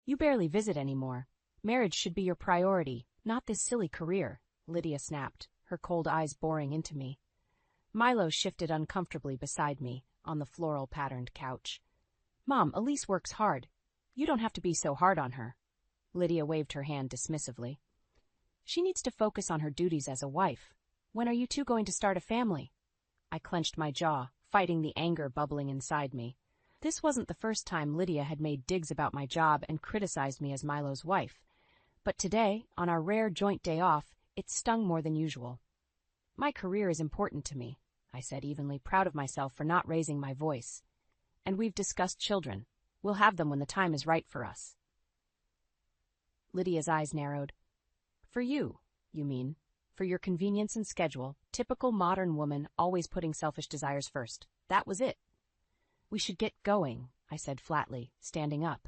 You barely visit anymore. Marriage should be your priority, not this silly career, Lydia snapped, her cold eyes boring into me. Milo shifted uncomfortably beside me, on the floral-patterned couch. Mom, Elise works hard. You don't have to be so hard on her. Lydia waved her hand dismissively. She needs to focus on her duties as a wife. When are you two going to start a family? I clenched my jaw, fighting the anger bubbling inside me. This wasn't the first time Lydia had made digs about my job and criticized me as Milo's wife. But today, on our rare joint day off, it stung more than usual. My career is important to me, I said evenly, proud of myself for not raising my voice. And we've discussed children. We'll have them when the time is right for us. Lydia's eyes narrowed. For you, you mean? For your convenience and schedule, typical modern woman always putting selfish desires first. That was it. We should get going, I said flatly, standing up.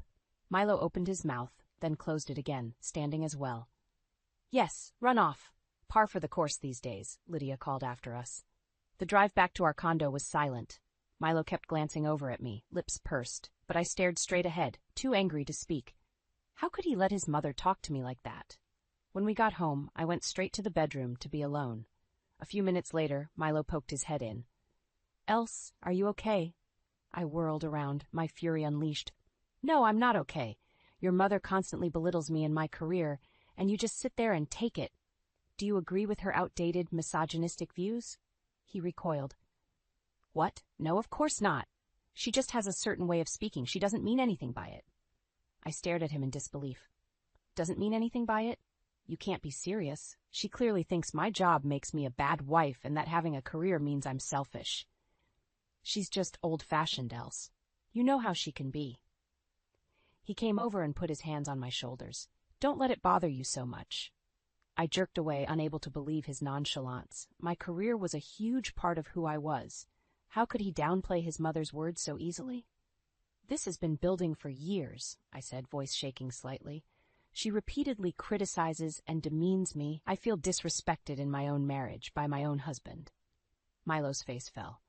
Milo opened his mouth, then closed it again, standing as well. Yes, run off. Par for the course these days, Lydia called after us. The drive back to our condo was silent. Milo kept glancing over at me, lips pursed, but I stared straight ahead, too angry to speak. How could he let his mother talk to me like that? When we got home, I went straight to the bedroom to be alone. A few minutes later, Milo poked his head in. Else, are you okay? I whirled around, my fury unleashed. No, I'm not okay. Your mother constantly belittles me in my career, and you just sit there and take it. Do you agree with her outdated, misogynistic views? He recoiled. What? No, of course not. She just has a certain way of speaking. She doesn't mean anything by it. I stared at him in disbelief. Doesn't mean anything by it? You can't be serious. She clearly thinks my job makes me a bad wife and that having a career means I'm selfish. She's just old-fashioned, Else. You know how she can be. He came over and put his hands on my shoulders. Don't let it bother you so much. I jerked away, unable to believe his nonchalance. My career was a huge part of who I was. How could he downplay his mother's words so easily? This has been building for years, I said, voice shaking slightly. She repeatedly criticizes and demeans me. I feel disrespected in my own marriage by my own husband. Milo's face fell.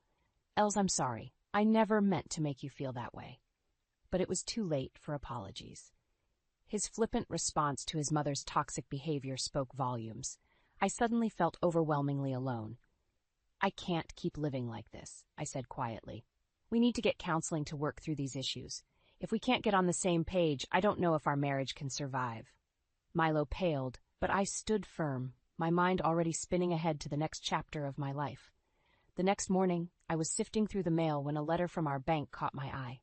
Els, I'm sorry. I never meant to make you feel that way. But it was too late for apologies. His flippant response to his mother's toxic behavior spoke volumes. I suddenly felt overwhelmingly alone. I can't keep living like this, I said quietly. We need to get counseling to work through these issues. If we can't get on the same page, I don't know if our marriage can survive. Milo paled, but I stood firm, my mind already spinning ahead to the next chapter of my life. The next morning, I was sifting through the mail when a letter from our bank caught my eye.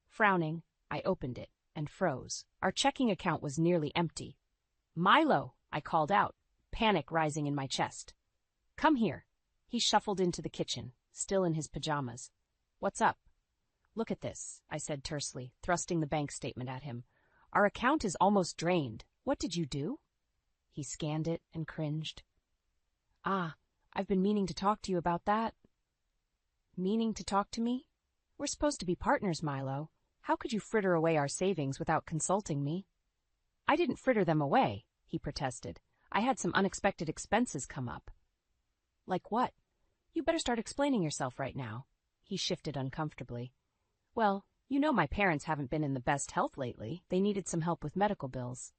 Frowning, I opened it and froze. Our checking account was nearly empty. Milo, I called out, panic rising in my chest. Come here. He shuffled into the kitchen, still in his pajamas. What's up? Look at this, I said tersely, thrusting the bank statement at him. Our account is almost drained. What did you do? He scanned it and cringed. Ah, I've been meaning to talk to you about that. Meaning to talk to me? We're supposed to be partners, Milo. How could you fritter away our savings without consulting me? I didn't fritter them away, he protested. I had some unexpected expenses come up. Like what? You better start explaining yourself right now. He shifted uncomfortably. Well, you know my parents haven't been in the best health lately. They needed some help with medical bills.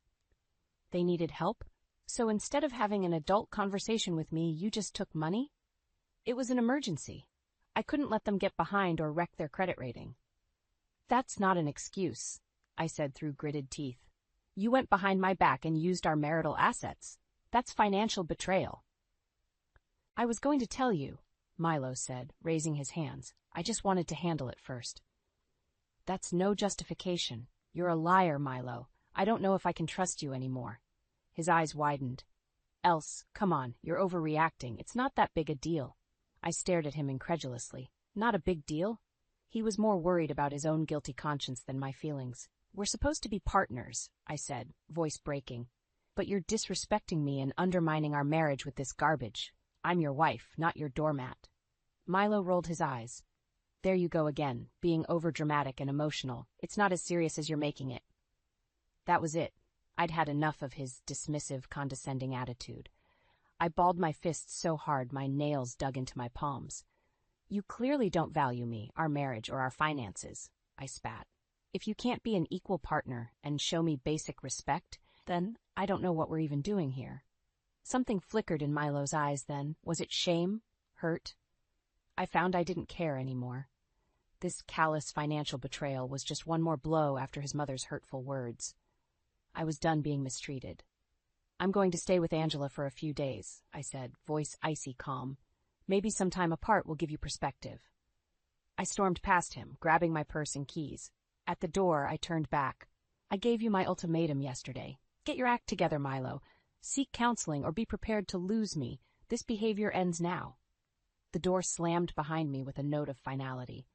They needed help? So instead of having an adult conversation with me, you just took money? It was an emergency. I couldn't let them get behind or wreck their credit rating. That's not an excuse, I said through gritted teeth. You went behind my back and used our marital assets. That's financial betrayal. I was going to tell you, Milo said, raising his hands. I just wanted to handle it first. That's no justification. You're a liar, Milo. I don't know if I can trust you anymore. His eyes widened. Else, come on, you're overreacting. It's not that big a deal. I stared at him incredulously. Not a big deal? He was more worried about his own guilty conscience than my feelings. We're supposed to be partners, I said, voice breaking. But you're disrespecting me and undermining our marriage with this garbage. I'm your wife, not your doormat. Milo rolled his eyes. There you go again, being overdramatic and emotional. It's not as serious as you're making it. That was it. I'd had enough of his dismissive, condescending attitude. I balled my fists so hard my nails dug into my palms. You clearly don't value me, our marriage, or our finances, I spat. If you can't be an equal partner and show me basic respect, then I don't know what we're even doing here. Something flickered in Milo's eyes then. Was it shame? Hurt? I found I didn't care anymore. This callous financial betrayal was just one more blow after his mother's hurtful words. I was done being mistreated. I'm going to stay with Angela for a few days, I said, voice icy calm. Maybe some time apart will give you perspective. I stormed past him, grabbing my purse and keys. At the door, I turned back. I gave you my ultimatum yesterday. Get your act together, Milo. Seek counseling or be prepared to lose me. This behavior ends now. The door slammed behind me with a note of finality.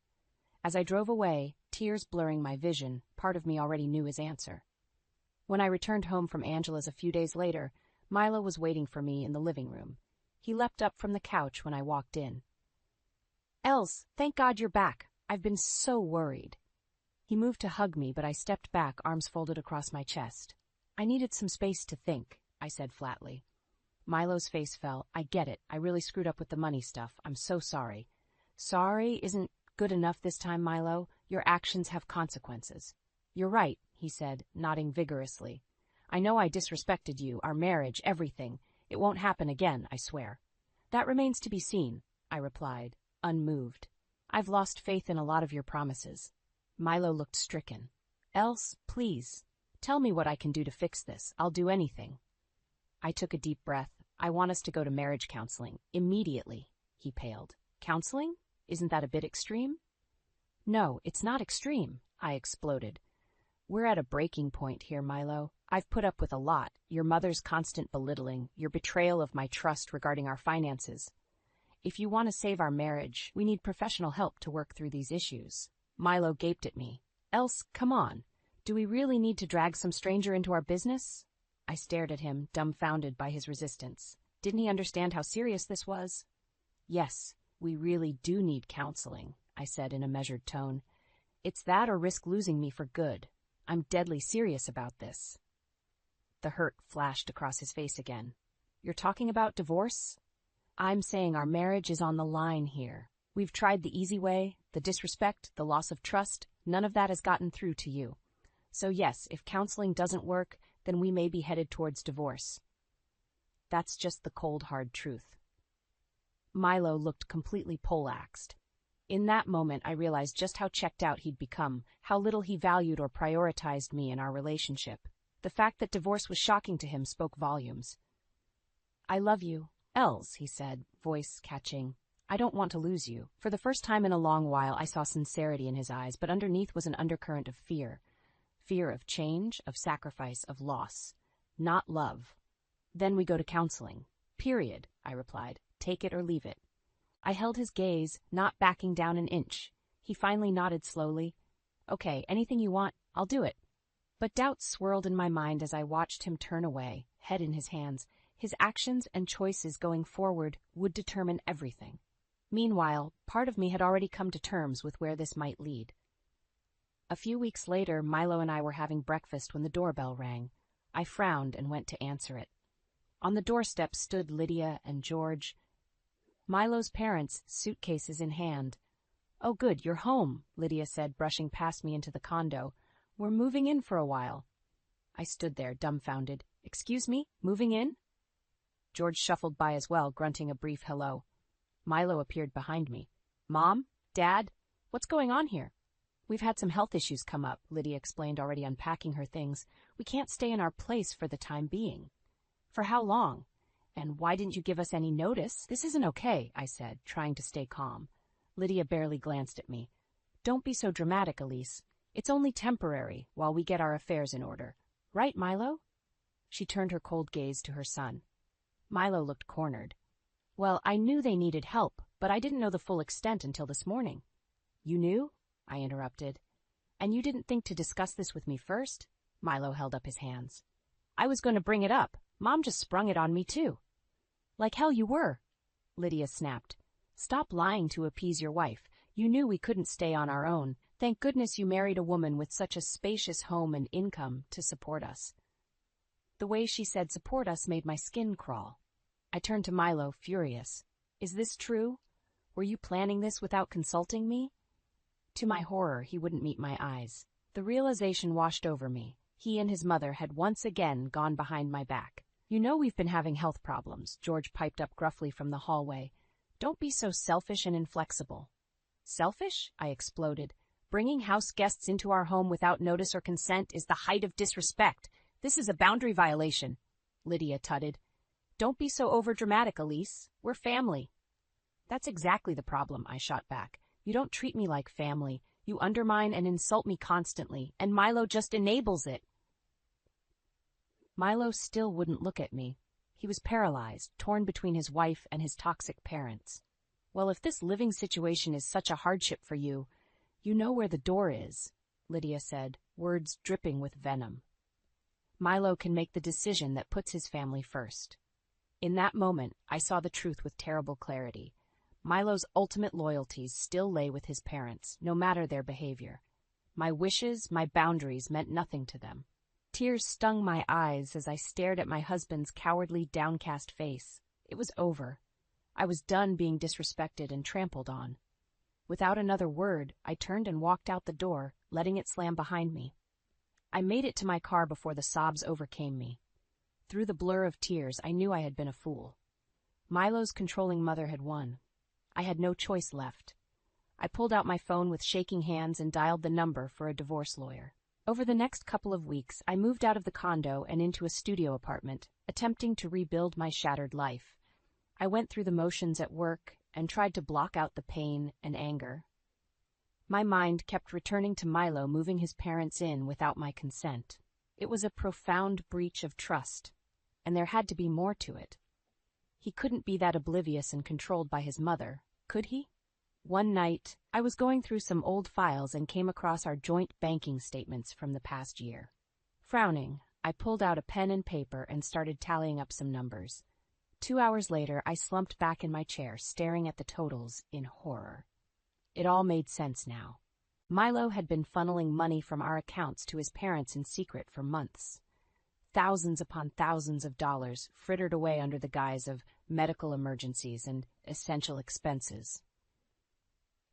As I drove away, tears blurring my vision, part of me already knew his answer. When I returned home from Angela's a few days later, Milo was waiting for me in the living room. He leapt up from the couch when I walked in. "Els, thank God you're back. I've been so worried." He moved to hug me, but I stepped back, arms folded across my chest. "I needed some space to think," I said flatly. Milo's face fell. "I get it. I really screwed up with the money stuff. I'm so sorry." "Sorry isn't good enough this time, Milo. Your actions have consequences." "You're right," he said, nodding vigorously. "I know I disrespected you, our marriage, everything. It won't happen again, I swear." "That remains to be seen," I replied, unmoved. "I've lost faith in a lot of your promises." Milo looked stricken. "Els, please, tell me what I can do to fix this. I'll do anything." I took a deep breath. "I want us to go to marriage counseling. Immediately." He paled. "Counseling? Isn't that a bit extreme?" "No, it's not extreme," I exploded. "We're at a breaking point here, Milo. I've put up with a lot. Your mother's constant belittling, your betrayal of my trust regarding our finances. If you want to save our marriage, we need professional help to work through these issues." Milo gaped at me. "Els, come on. Do we really need to drag some stranger into our business?" I stared at him, dumbfounded by his resistance. Didn't he understand how serious this was? "Yes, we really do need counseling," I said in a measured tone. "It's that or risk losing me for good. I'm deadly serious about this." The hurt flashed across his face again. "You're talking about divorce?" "I'm saying our marriage is on the line here. We've tried the easy way, the disrespect, the loss of trust. None of that has gotten through to you. So yes, if counseling doesn't work, then we may be headed towards divorce. That's just the cold, hard truth." Milo looked completely poleaxed. In that moment, I realized just how checked out he'd become, how little he valued or prioritized me in our relationship. The fact that divorce was shocking to him spoke volumes. "I love you, Els," he said, voice catching. "I don't want to lose you." For the first time in a long while, I saw sincerity in his eyes, but underneath was an undercurrent of fear. Fear of change, of sacrifice, of loss. Not love. "Then we go to counseling. Period," I replied. "Take it or leave it." I held his gaze, not backing down an inch. He finally nodded slowly. "Okay, anything you want, I'll do it." But doubts swirled in my mind as I watched him turn away, head in his hands. His actions and choices going forward would determine everything. Meanwhile, part of me had already come to terms with where this might lead. A few weeks later, Milo and I were having breakfast when the doorbell rang. I frowned and went to answer it. On the doorstep stood Lydia and George, Milo's parents, suitcases in hand. "Oh good, you're home," Lydia said, brushing past me into the condo. "We're moving in for a while." I stood there, dumbfounded. "Excuse me, moving in?" George shuffled by as well, grunting a brief hello. Milo appeared behind me. "Mom? Dad? What's going on here?" "We've had some health issues come up," Lydia explained, already unpacking her things. "We can't stay in our place for the time being." "For how long? And why didn't you give us any notice? This isn't okay," I said, trying to stay calm. Lydia barely glanced at me. "Don't be so dramatic, Elise. It's only temporary, while we get our affairs in order. Right, Milo?" She turned her cold gaze to her son. Milo looked cornered. "Well, I knew they needed help, but I didn't know the full extent until this morning." "You knew?" I interrupted. "And you didn't think to discuss this with me first?" Milo held up his hands. "I was going to bring it up. Mom just sprung it on me, too." "Like hell you were," Lydia snapped. "Stop lying to appease your wife. You knew we couldn't stay on our own. Thank goodness you married a woman with such a spacious home and income to support us." The way she said support us made my skin crawl. I turned to Milo, furious. "Is this true? Were you planning this without consulting me?" To my horror, he wouldn't meet my eyes. The realization washed over me. He and his mother had once again gone behind my back. "You know we've been having health problems," George piped up gruffly from the hallway. "Don't be so selfish and inflexible." "Selfish?" I exploded. "Bringing house guests into our home without notice or consent is the height of disrespect. This is a boundary violation," Lydia tutted. "Don't be so overdramatic, Elise. We're family." "That's exactly the problem," I shot back. "You don't treat me like family. You undermine and insult me constantly, and Milo just enables it." Milo still wouldn't look at me. He was paralyzed, torn between his wife and his toxic parents. "Well, if this living situation is such a hardship for you, you know where the door is," Lydia said, words dripping with venom. "Milo can make the decision that puts his family first." In that moment, I saw the truth with terrible clarity. Milo's ultimate loyalties still lay with his parents, no matter their behavior. My wishes, my boundaries meant nothing to them. Tears stung my eyes as I stared at my husband's cowardly, downcast face. It was over. I was done being disrespected and trampled on. Without another word, I turned and walked out the door, letting it slam behind me. I made it to my car before the sobs overcame me. Through the blur of tears, I knew I had been a fool. Milo's controlling mother had won. I had no choice left. I pulled out my phone with shaking hands and dialed the number for a divorce lawyer. Over the next couple of weeks, I moved out of the condo and into a studio apartment, attempting to rebuild my shattered life. I went through the motions at work and tried to block out the pain and anger. My mind kept returning to Milo moving his parents in without my consent. It was a profound breach of trust, and there had to be more to it. He couldn't be that oblivious and controlled by his mother, could he? One night, I was going through some old files and came across our joint banking statements from the past year. Frowning, I pulled out a pen and paper and started tallying up some numbers. 2 hours later, I slumped back in my chair, staring at the totals in horror. It all made sense now. Milo had been funneling money from our accounts to his parents in secret for months. Thousands upon thousands of dollars frittered away under the guise of medical emergencies and essential expenses.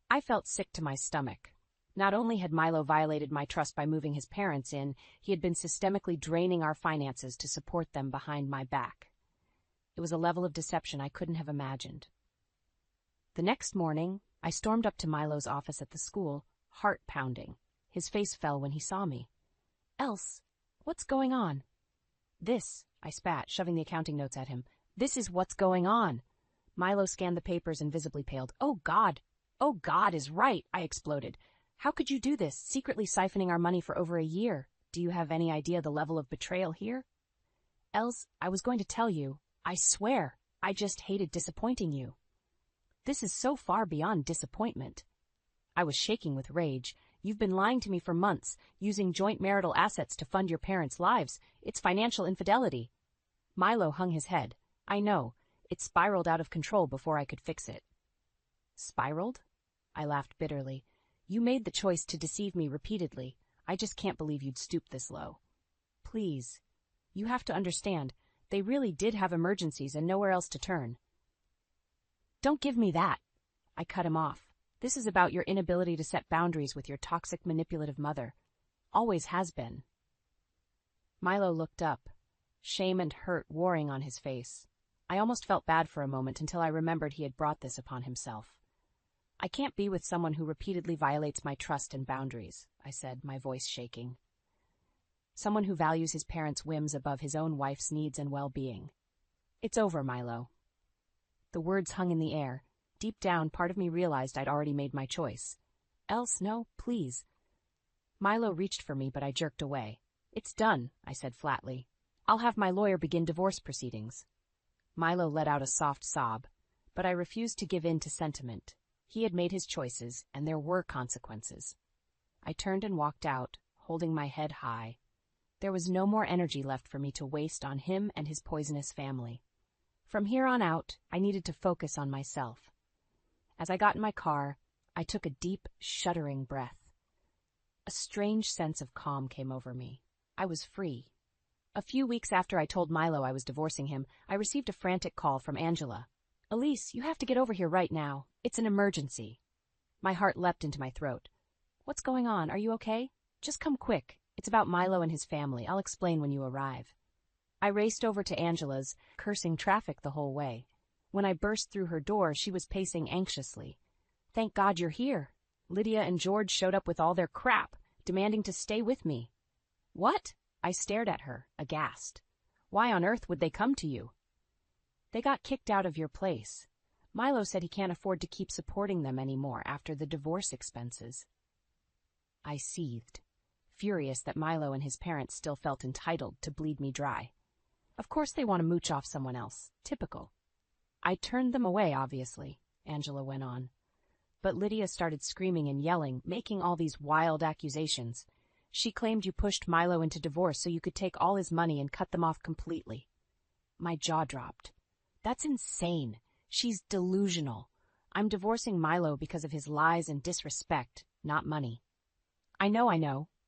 I felt sick to my stomach. Not only had Milo violated my trust by moving his parents in, he had been systemically draining our finances to support them behind my back. It was a level of deception I couldn't have imagined. The next morning, I stormed up to Milo's office at the school, heart pounding. His face fell when he saw me. "Else, what's going on?" "This," I spat, shoving the accounting notes at him. "This is what's going on." Milo scanned the papers and visibly paled. "Oh, God! Oh, God is right," I exploded. "How could you do this, secretly siphoning our money for over a year? Do you have any idea the level of betrayal here?" "Else, I was going to tell you. I swear, I just hated disappointing you." "This is so far beyond disappointment." I was shaking with rage. "You've been lying to me for months, using joint marital assets to fund your parents' lives. It's financial infidelity." Milo hung his head. "I know. It spiraled out of control before I could fix it." "Spiraled?" I laughed bitterly. "You made the choice to deceive me repeatedly. I just can't believe you'd stoop this low." "Please. You have to understand. They really did have emergencies and nowhere else to turn." "Don't give me that." I cut him off. "This is about your inability to set boundaries with your toxic, manipulative mother. Always has been." Milo looked up, shame and hurt warring on his face. I almost felt bad for a moment until I remembered he had brought this upon himself. "I can't be with someone who repeatedly violates my trust and boundaries," I said, my voice shaking. "Someone who values his parents' whims above his own wife's needs and well-being. It's over, Milo." The words hung in the air. Deep down, part of me realized I'd already made my choice. "Else, no, please." Milo reached for me, but I jerked away. "It's done," I said flatly. "I'll have my lawyer begin divorce proceedings." Milo let out a soft sob, but I refused to give in to sentiment. He had made his choices, and there were consequences. I turned and walked out, holding my head high. There was no more energy left for me to waste on him and his poisonous family. From here on out, I needed to focus on myself. As I got in my car, I took a deep, shuddering breath. A strange sense of calm came over me. I was free. A few weeks after I told Milo I was divorcing him, I received a frantic call from Angela. "Elise, you have to get over here right now. It's an emergency." My heart leapt into my throat. "What's going on? Are you okay?" Just come quick. It's about Milo and his family. I'll explain when you arrive. I raced over to Angela's, cursing traffic the whole way. When I burst through her door, she was pacing anxiously. Thank God you're here. Lydia and George showed up with all their crap, demanding to stay with me. What? I stared at her, aghast. Why on earth would they come to you? They got kicked out of your place. Milo said he can't afford to keep supporting them anymore after the divorce expenses. I seethed, furious that Milo and his parents still felt entitled to bleed me dry. Of course they want to mooch off someone else. Typical. I turned them away, obviously, Angela went on. But Lydia started screaming and yelling, making all these wild accusations. She claimed you pushed Milo into divorce so you could take all his money and cut them off completely. My jaw dropped. That's insane. She's delusional. I'm divorcing Milo because of his lies and disrespect, not money. I know,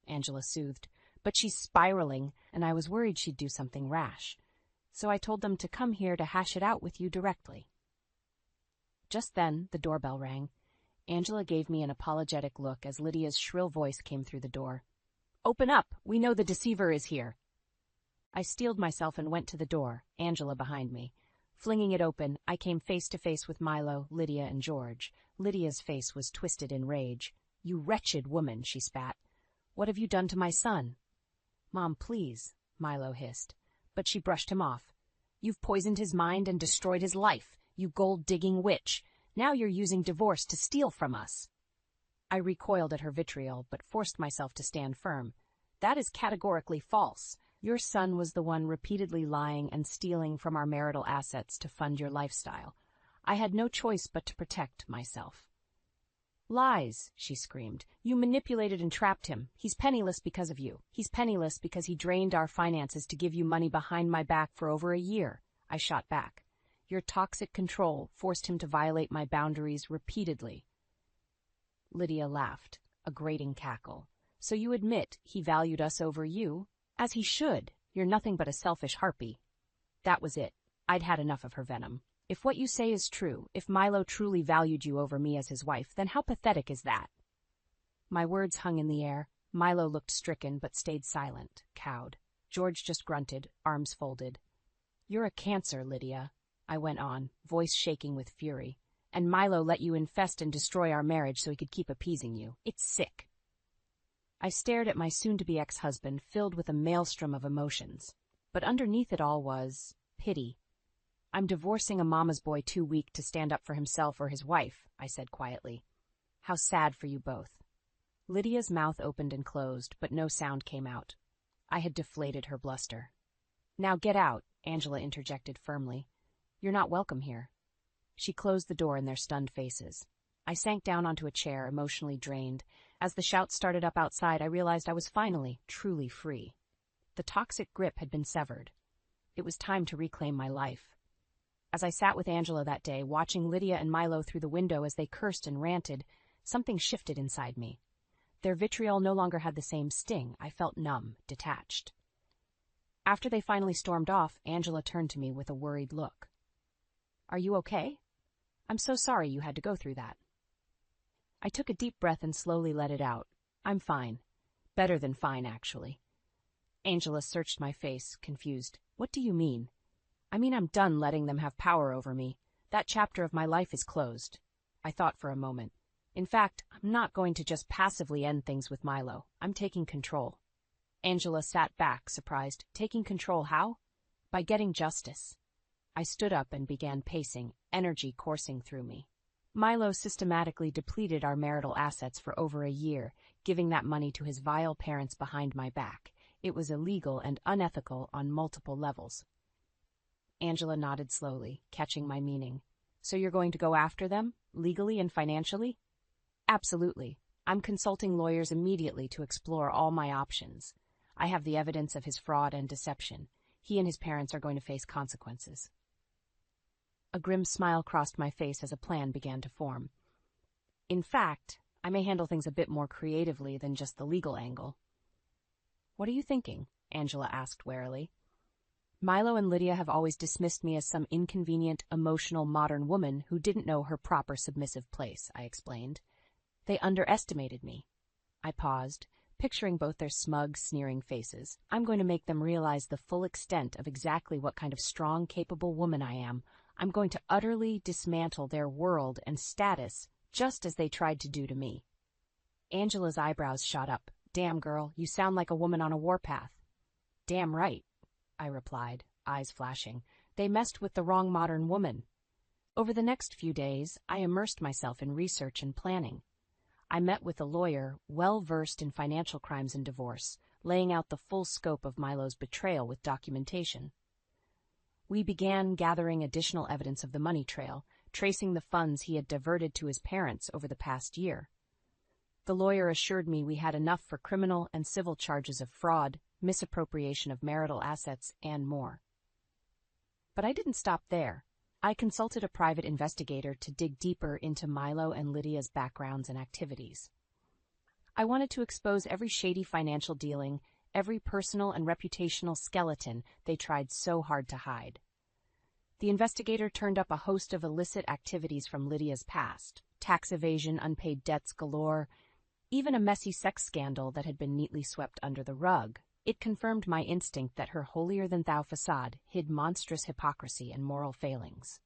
Angela soothed, but she's spiraling, and I was worried she'd do something rash. So I told them to come here to hash it out with you directly. Just then, the doorbell rang. Angela gave me an apologetic look as Lydia's shrill voice came through the door. Open up! We know the deceiver is here! I steeled myself and went to the door, Angela behind me. Flinging it open, I came face to face with Milo, Lydia, and George. Lydia's face was twisted in rage. You wretched woman, she spat. What have you done to my son? Mom, please, Milo hissed. But she brushed him off. You've poisoned his mind and destroyed his life, you gold-digging witch. Now you're using divorce to steal from us. I recoiled at her vitriol, but forced myself to stand firm. That is categorically false. Your son was the one repeatedly lying and stealing from our marital assets to fund your lifestyle. I had no choice but to protect myself. Lies, she screamed. You manipulated and trapped him. He's penniless because of you. He's penniless because he drained our finances to give you money behind my back for over a year. I shot back. Your toxic control forced him to violate my boundaries repeatedly. Lydia laughed, a grating cackle. So you admit he valued us over you? As he should. You're nothing but a selfish harpy. That was it. I'd had enough of her venom. If what you say is true, if Milo truly valued you over me as his wife, then how pathetic is that? My words hung in the air. Milo looked stricken but stayed silent, cowed. George just grunted, arms folded. You're a cancer, Lydia, I went on, voice shaking with fury. And Milo let you infest and destroy our marriage so he could keep appeasing you. It's sick. I stared at my soon-to-be ex-husband, filled with a maelstrom of emotions. But underneath it all was pity. I'm divorcing a mama's boy too weak to stand up for himself or his wife, I said quietly. How sad for you both. Lydia's mouth opened and closed, but no sound came out. I had deflated her bluster. Now get out, Angela interjected firmly. You're not welcome here. She closed the door in their stunned faces. I sank down onto a chair, emotionally drained. As the shouts started up outside, I realized I was finally, truly free. The toxic grip had been severed. It was time to reclaim my life. As I sat with Angela that day, watching Lydia and Milo through the window as they cursed and ranted, something shifted inside me. Their vitriol no longer had the same sting. I felt numb, detached. After they finally stormed off, Angela turned to me with a worried look. Are you okay? I'm so sorry you had to go through that. I took a deep breath and slowly let it out. I'm fine. Better than fine, actually. Angela searched my face, confused. What do you mean? I mean I'm done letting them have power over me. That chapter of my life is closed. I thought for a moment. In fact, I'm not going to just passively end things with Milo. I'm taking control. Angela sat back, surprised. Taking control how? By getting justice. I stood up and began pacing, energy coursing through me. Milo systematically depleted our marital assets for over a year, giving that money to his vile parents behind my back. It was illegal and unethical on multiple levels. Angela nodded slowly, catching my meaning. So you're going to go after them, legally and financially? Absolutely. I'm consulting lawyers immediately to explore all my options. I have the evidence of his fraud and deception. He and his parents are going to face consequences. A grim smile crossed my face as a plan began to form. In fact, I may handle things a bit more creatively than just the legal angle. What are you thinking? Angela asked warily. Milo and Lydia have always dismissed me as some inconvenient, emotional modern woman who didn't know her proper submissive place, I explained. They underestimated me. I paused, picturing both their smug, sneering faces. I'm going to make them realize the full extent of exactly what kind of strong, capable woman I am. I'm going to utterly dismantle their world and status, just as they tried to do to me. Angela's eyebrows shot up. Damn, girl, you sound like a woman on a warpath. Damn right, I replied, eyes flashing. They messed with the wrong modern woman. Over the next few days, I immersed myself in research and planning. I met with a lawyer well-versed in financial crimes and divorce, laying out the full scope of Milo's betrayal with documentation. We began gathering additional evidence of the money trail, tracing the funds he had diverted to his parents over the past year. The lawyer assured me we had enough for criminal and civil charges of fraud, misappropriation of marital assets, and more. But I didn't stop there. I consulted a private investigator to dig deeper into Milo and Lydia's backgrounds and activities. I wanted to expose every shady financial dealing, every personal and reputational skeleton they tried so hard to hide. The investigator turned up a host of illicit activities from Lydia's past: tax evasion, unpaid debts galore, even a messy sex scandal that had been neatly swept under the rug. It confirmed my instinct that her holier-than-thou facade hid monstrous hypocrisy and moral failings.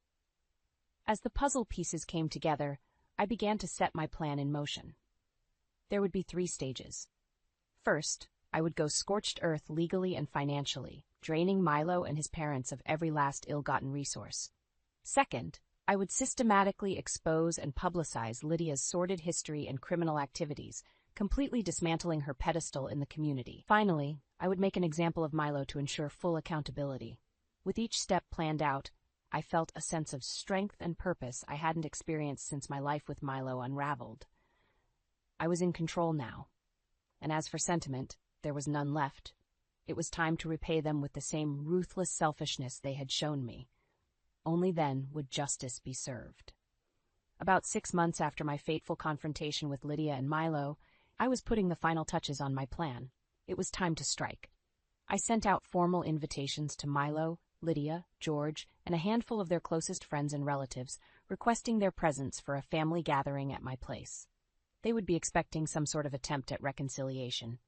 As the puzzle pieces came together, I began to set my plan in motion. There would be 3 stages. First, I would go scorched earth legally and financially, draining Milo and his parents of every last ill-gotten resource. Second, I would systematically expose and publicize Lydia's sordid history and criminal activities, completely dismantling her pedestal in the community. Finally, I would make an example of Milo to ensure full accountability. With each step planned out, I felt a sense of strength and purpose I hadn't experienced since my life with Milo unraveled. I was in control now. And as for sentiment, there was none left. It was time to repay them with the same ruthless selfishness they had shown me. Only then would justice be served. About 6 months after my fateful confrontation with Lydia and Milo, I was putting the final touches on my plan. It was time to strike. I sent out formal invitations to Milo, Lydia, George, and a handful of their closest friends and relatives, requesting their presence for a family gathering at my place. They would be expecting some sort of attempt at reconciliation.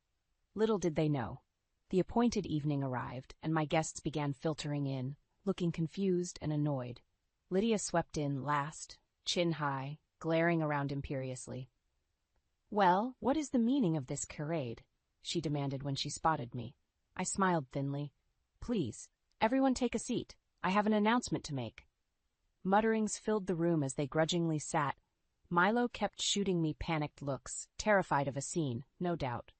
Little did they know. The appointed evening arrived, and my guests began filtering in, looking confused and annoyed. Lydia swept in last, chin high, glaring around imperiously. "Well, what is the meaning of this charade?" she demanded when she spotted me. I smiled thinly. "Please, everyone take a seat. I have an announcement to make." Mutterings filled the room as they grudgingly sat. Milo kept shooting me panicked looks, terrified of a scene, no doubt.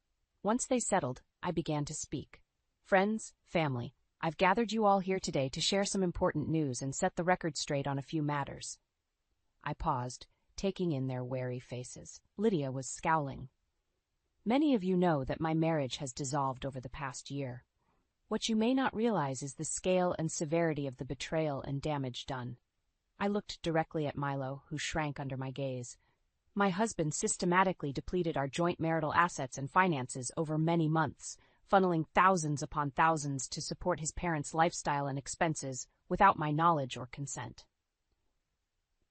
Once they settled, I began to speak. "Friends, family, I've gathered you all here today to share some important news and set the record straight on a few matters." I paused, taking in their wary faces. Lydia was scowling. "Many of you know that my marriage has dissolved over the past year. What you may not realize is the scale and severity of the betrayal and damage done." I looked directly at Milo, who shrank under my gaze. "My husband systematically depleted our joint marital assets and finances over many months, funneling thousands upon thousands to support his parents' lifestyle and expenses without my knowledge or consent."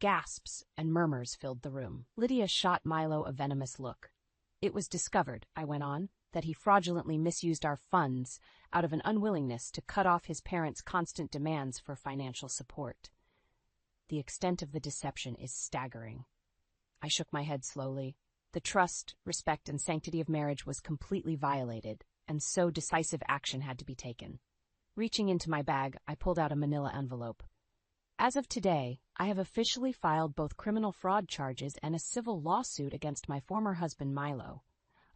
Gasps and murmurs filled the room. Lydia shot Milo a venomous look. "It was discovered," I went on, "that he fraudulently misused our funds out of an unwillingness to cut off his parents' constant demands for financial support. The extent of the deception is staggering." I shook my head slowly. The trust, respect, and sanctity of marriage was completely violated, and so decisive action had to be taken. Reaching into my bag, I pulled out a manila envelope. "As of today, I have officially filed both criminal fraud charges and a civil lawsuit against my former husband, Milo.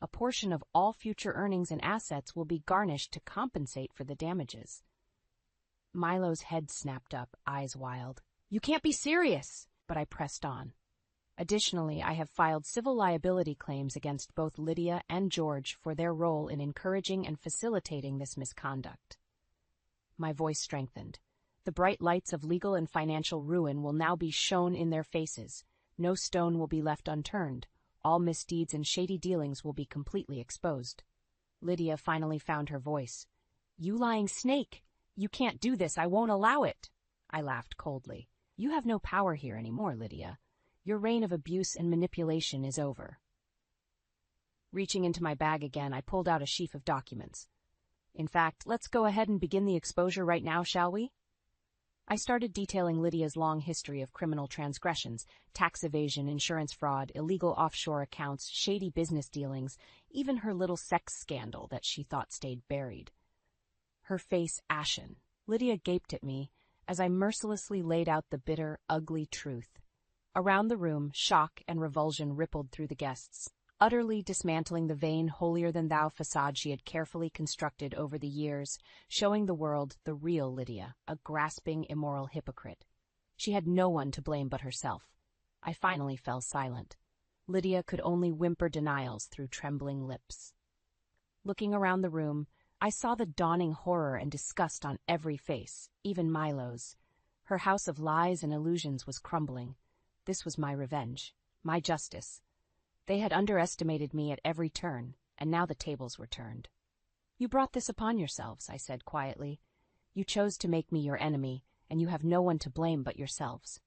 A portion of all future earnings and assets will be garnished to compensate for the damages." Milo's head snapped up, eyes wild. "You can't be serious!" But I pressed on. "Additionally, I have filed civil liability claims against both Lydia and George for their role in encouraging and facilitating this misconduct." My voice strengthened. The bright lights of legal and financial ruin will now be shone in their faces. No stone will be left unturned. All misdeeds and shady dealings will be completely exposed. Lydia finally found her voice. "You lying snake! You can't do this. I won't allow it." I laughed coldly. "You have no power here anymore, Lydia. Your reign of abuse and manipulation is over." Reaching into my bag again, I pulled out a sheaf of documents. In fact, let's go ahead and begin the exposure right now, shall we? I started detailing Lydia's long history of criminal transgressions, tax evasion, insurance fraud, illegal offshore accounts, shady business dealings, even her little sex scandal that she thought stayed buried. Her face ashen, Lydia gaped at me as I mercilessly laid out the bitter, ugly truth. Around the room, shock and revulsion rippled through the guests, utterly dismantling the vain, holier-than-thou facade she had carefully constructed over the years, showing the world the real Lydia, a grasping, immoral hypocrite. She had no one to blame but herself. I finally fell silent. Lydia could only whimper denials through trembling lips. Looking around the room, I saw the dawning horror and disgust on every face, even Milo's. Her house of lies and illusions was crumbling. This was my revenge, my justice. They had underestimated me at every turn, and now the tables were turned. You brought this upon yourselves, I said quietly. You chose to make me your enemy, and you have no one to blame but yourselves.